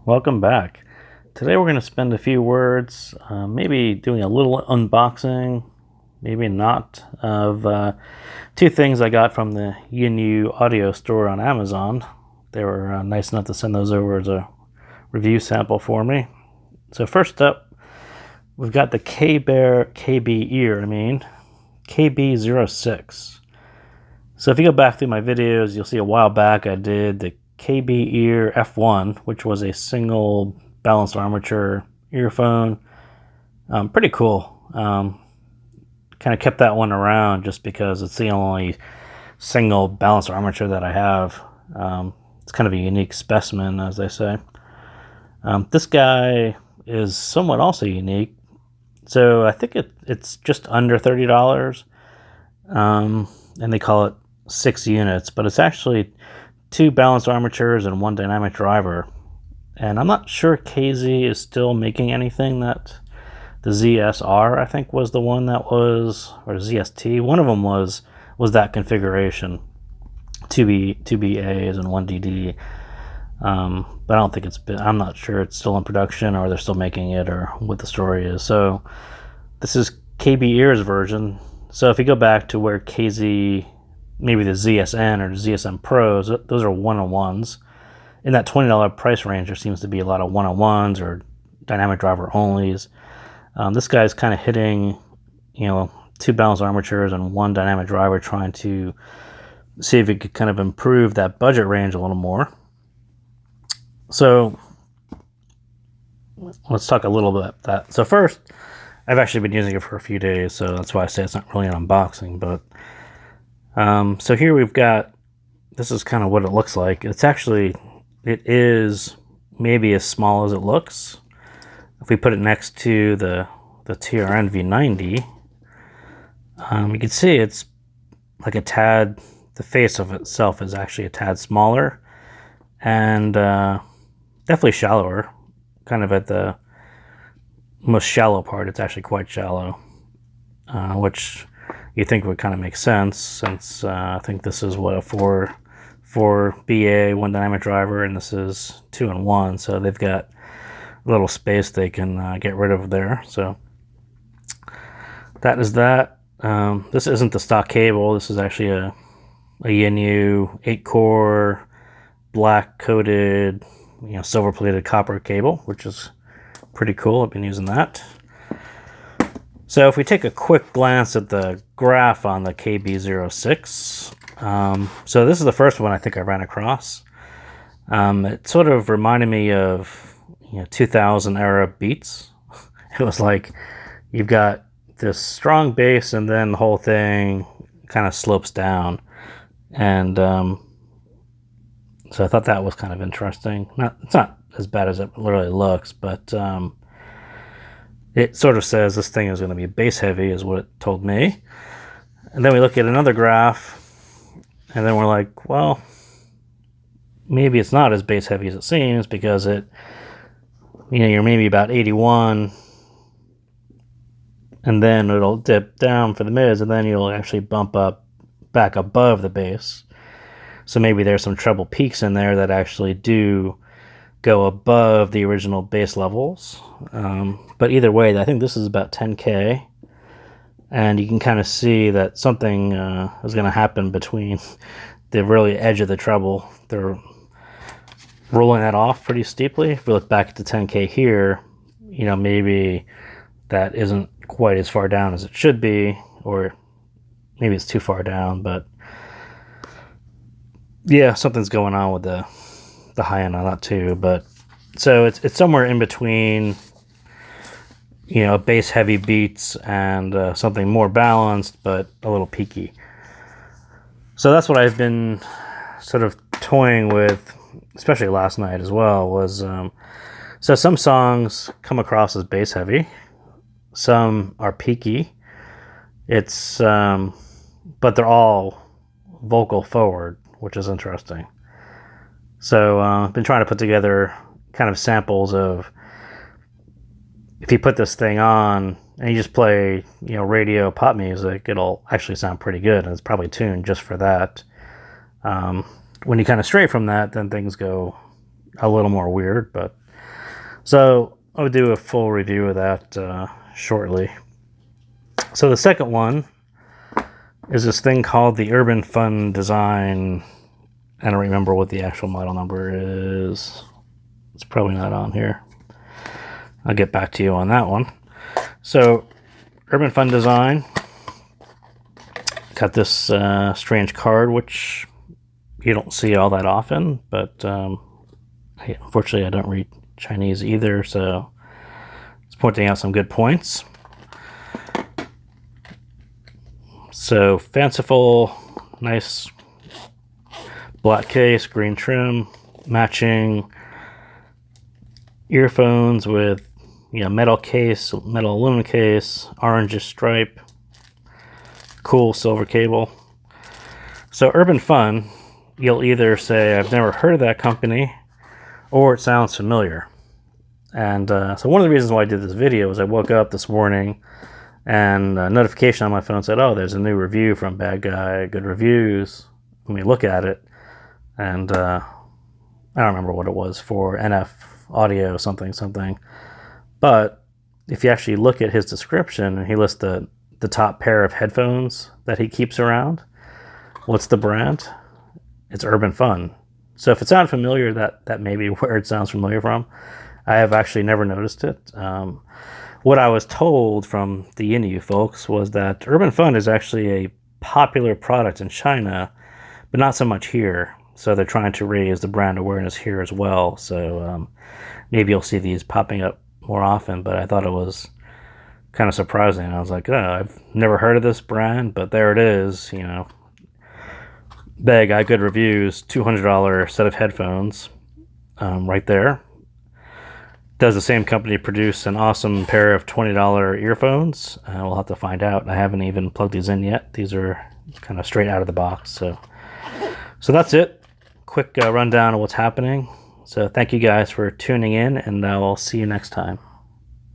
welcome back. Today we're going to spend a few words, maybe doing a little unboxing, maybe not, of two things I got from the UNU audio store on Amazon. They were nice enough to send those over as a review sample for me. So first up, we've got the KBEAR KB06. So if you go back through my videos, you'll see a while back I did the KBEAR F1, which was a single balanced armature earphone. Pretty cool. Kind of kept that one around just because it's the only single balanced armature that I have. It's kind of a unique specimen, as they say. This guy is somewhat also unique. So I think it's just under $30. And they call it 6 units, but it's actually 2 balanced armatures and 1 dynamic driver. And I'm not sure KZ is still making anything. That the ZSR, I think, was the one that was, or ZST. One of them was that configuration, 2 BAs and 1 DD. But I don't think I'm not sure it's still in production or they're still making it or what the story is. So this is KBEAR's version. So if you go back to where KZ, maybe the ZSN or the ZSM Pros, those are one-on-ones. In that $20 price range, there seems to be a lot of one-on-ones or dynamic driver onlys. This guy's kind of hitting, 2 balanced armatures and 1 dynamic driver, trying to see if it could kind of improve that budget range a little more. So let's talk a little bit about that. So first, I've actually been using it for a few days, so that's why I say it's not really an unboxing. But so here we've got, this is kind of what it looks like. It is maybe as small as it looks. If we put it next to the TRN V90, you can see it's like a tad, the face of itself is actually a tad smaller and definitely shallower. Kind of at the most shallow part, it's actually quite shallow, which you think would kind of make sense since I think this is what, a 4 BA, 1 dynamic driver, and this is 2 and 1, so they've got a little space they can get rid of there. So that is that. This isn't the stock cable. This is actually a UNU 8-core black coated, silver plated copper cable, which is pretty cool. I've been using that. So if we take a quick glance at the graph on the KB06, so this is the first one I think I ran across. It sort of reminded me of 2000 era Beats. It was like you've got this strong bass and then the whole thing kind of slopes down. And so I thought that was kind of interesting. It's not as bad as it literally looks, but it sort of says this thing is going to be bass heavy is what it told me. And then we look at another graph and then we're like, well, maybe it's not as bass heavy as it seems, because you're maybe about 81 and then it'll dip down for the mids and then you'll actually bump up back above the bass. So maybe there's some treble peaks in there that actually do go above the original bass levels. But either way, I think this is about 10K. And you can kind of see that something is going to happen between the really edge of the treble. They're rolling that off pretty steeply. If we look back at the 10K here, maybe that isn't quite as far down as it should be, or maybe it's too far down, but yeah, something's going on with the high end on that too. But so it's somewhere in between, bass heavy beats and something more balanced but a little peaky. So that's what I've been sort of toying with, especially last night as well, was so some songs come across as bass heavy, some are peaky. It's but they're all vocal forward, which is interesting. So I've been trying to put together kind of samples of, if you put this thing on and you just play, radio pop music, it'll actually sound pretty good, and it's probably tuned just for that. When you kind of stray from that, then things go a little more weird, but So I'll do a full review of that shortly. So the second one is this thing called the UrbanFun design. I don't remember what the actual model number is. It's probably not on here. I'll get back to you on that one. So UrbanFun design. Got this strange card, which you don't see all that often, but unfortunately I don't read Chinese either, so it's pointing out some good points. So fanciful, nice black case, green trim, matching earphones with metal case, metal aluminum case, orange stripe, cool silver cable. So UrbanFun, you'll either say I've never heard of that company, or it sounds familiar. And so one of the reasons why I did this video is I woke up this morning and a notification on my phone said, oh, there's a new review from Bad Guy, Good Reviews. Let me look at it. And I don't remember what it was for, NF Audio something. But if you actually look at his description, he lists the top pair of headphones that he keeps around. What's the brand? It's UrbanFun. So if it sounds familiar, that may be where it sounds familiar from. I have actually never noticed it. What I was told from the Inu folks was that UrbanFun is actually a popular product in China, but not so much here. So they're trying to raise the brand awareness here as well. So maybe you'll see these popping up more often, but I thought it was kind of surprising. I was like, oh, I've never heard of this brand, but there it is, Bad Guy, Good Reviews, $200 set of headphones right there. Does the same company produce an awesome pair of $20 earphones? We'll have to find out. I haven't even plugged these in yet. These are kind of straight out of the box. So that's it. Quick rundown of what's happening. So thank you guys for tuning in, and I'll see you next time.